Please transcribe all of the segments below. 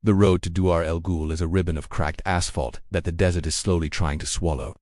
The road to Douar El-Ghoul is a ribbon of cracked asphalt that the desert is slowly trying to swallow.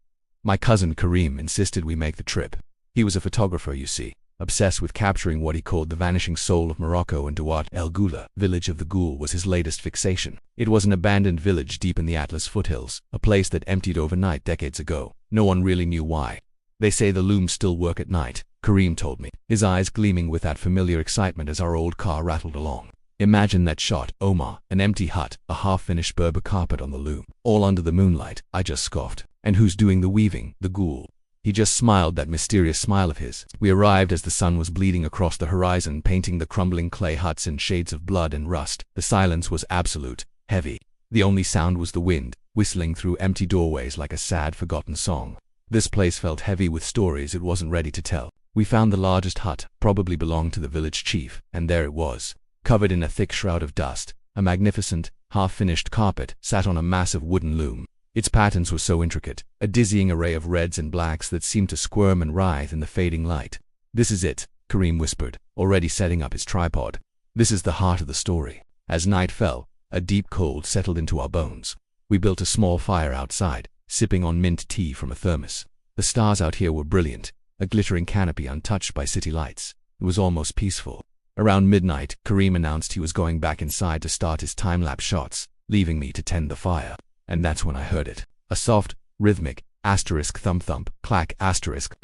My cousin Karim insisted we make the trip. He was a photographer, you see, obsessed with capturing what he called the vanishing soul of Morocco, and Douar El-Ghoul, village of the Ghoul, was his latest fixation. It was an abandoned village deep in the Atlas foothills, a place that emptied overnight decades ago. No one really knew why. They say the looms still work at night, Karim told me, his eyes gleaming with that familiar excitement as our old car rattled along. Imagine that shot, Omar, an empty hut, a half-finished Berber carpet on the loom, all under the moonlight. I just scoffed. And who's doing the weaving? The Ghoul. He just smiled, that mysterious smile of his. We arrived as the sun was bleeding across the horizon, painting the crumbling clay huts in shades of blood and rust. The silence was absolute, heavy. The only sound was the wind, whistling through empty doorways like a sad, forgotten song. This place felt heavy with stories it wasn't ready to tell. We found the largest hut, probably belonged to the village chief, and there it was, covered in a thick shroud of dust. A magnificent, half-finished carpet sat on a massive wooden loom. Its patterns were so intricate, a dizzying array of reds and blacks that seemed to squirm and writhe in the fading light. "This is it," Karim whispered, already setting up his tripod. "This is the heart of the story." As night fell, a deep cold settled into our bones. We built a small fire outside, sipping on mint tea from a thermos. The stars out here were brilliant, a glittering canopy untouched by city lights. It was almost peaceful. Around midnight, Karim announced he was going back inside to start his time-lapse shots, leaving me to tend the fire. And that's when I heard it. A soft, rhythmic, asterisk thump-thump, clack, asterisk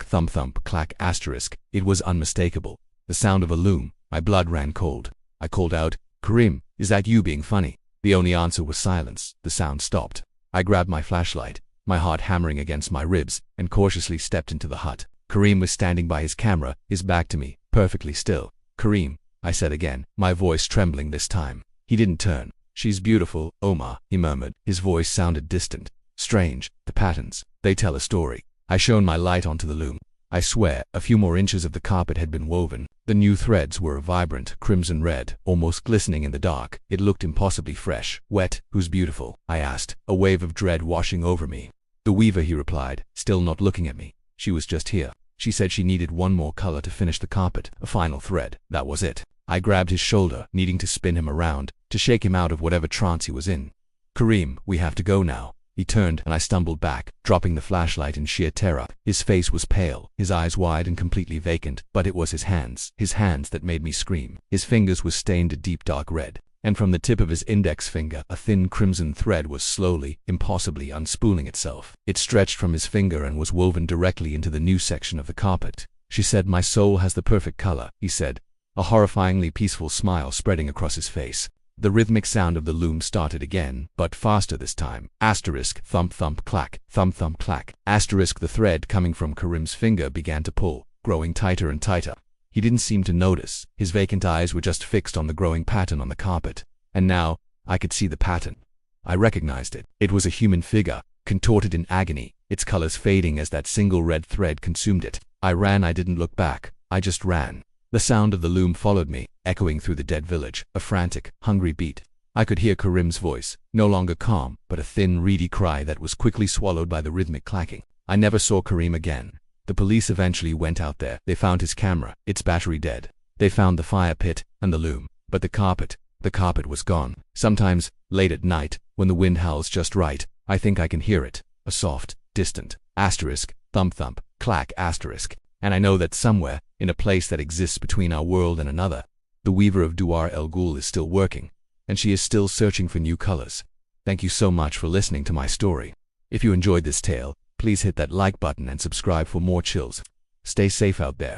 thump-thump, clack, asterisk. It was unmistakable. The sound of a loom. My blood ran cold. I called out, "Karim, is that you being funny?" The only answer was silence. The sound stopped. I grabbed my flashlight, my heart hammering against my ribs, and cautiously stepped into the hut. Karim was standing by his camera, his back to me, perfectly still. "Karim," I said again, my voice trembling this time. He didn't turn. "She's beautiful, Omar," he murmured. His voice sounded distant. "Strange, the patterns. They tell a story." I shone my light onto the loom. I swear, a few more inches of the carpet had been woven. The new threads were a vibrant crimson red, almost glistening in the dark. It looked impossibly fresh. "Wet? Who's beautiful?" I asked, a wave of dread washing over me. "The weaver," he replied, still not looking at me. "She was just here. She said she needed one more color to finish the carpet, a final thread. That was it." I grabbed his shoulder, needing to spin him around, to shake him out of whatever trance he was in. "Karim, we have to go now." He turned, and I stumbled back, dropping the flashlight in sheer terror. His face was pale, his eyes wide and completely vacant, but it was his hands that made me scream. His fingers were stained a deep dark red, and from the tip of his index finger a thin crimson thread was slowly, impossibly unspooling itself. It stretched from his finger and was woven directly into the new section of the carpet. "She said my soul has the perfect color," he said, a horrifyingly peaceful smile spreading across his face. The rhythmic sound of the loom started again, but faster this time. Asterisk thump-thump clack, thump-thump clack. Asterisk. The thread coming from Karim's finger began to pull, growing tighter and tighter. He didn't seem to notice. His vacant eyes were just fixed on the growing pattern on the carpet. And now, I could see the pattern. I recognized it. It was a human figure, contorted in agony, its colors fading as that single red thread consumed it. I ran. I didn't look back. I just ran. The sound of the loom followed me, echoing through the dead village, a frantic, hungry beat. I could hear Karim's voice, no longer calm, but a thin, reedy cry that was quickly swallowed by the rhythmic clacking. I never saw Karim again. The police eventually went out there. They found his camera, its battery dead. They found the fire pit and the loom, but the carpet was gone. Sometimes, late at night, when the wind howls just right, I think I can hear it, a soft, distant, asterisk, thump-thump, clack, asterisk. And I know that somewhere, in a place that exists between our world and another, the weaver of Douar El-Ghoul is still working, and she is still searching for new colors. Thank you so much for listening to my story. If you enjoyed this tale, please hit that like button and subscribe for more chills. Stay safe out there.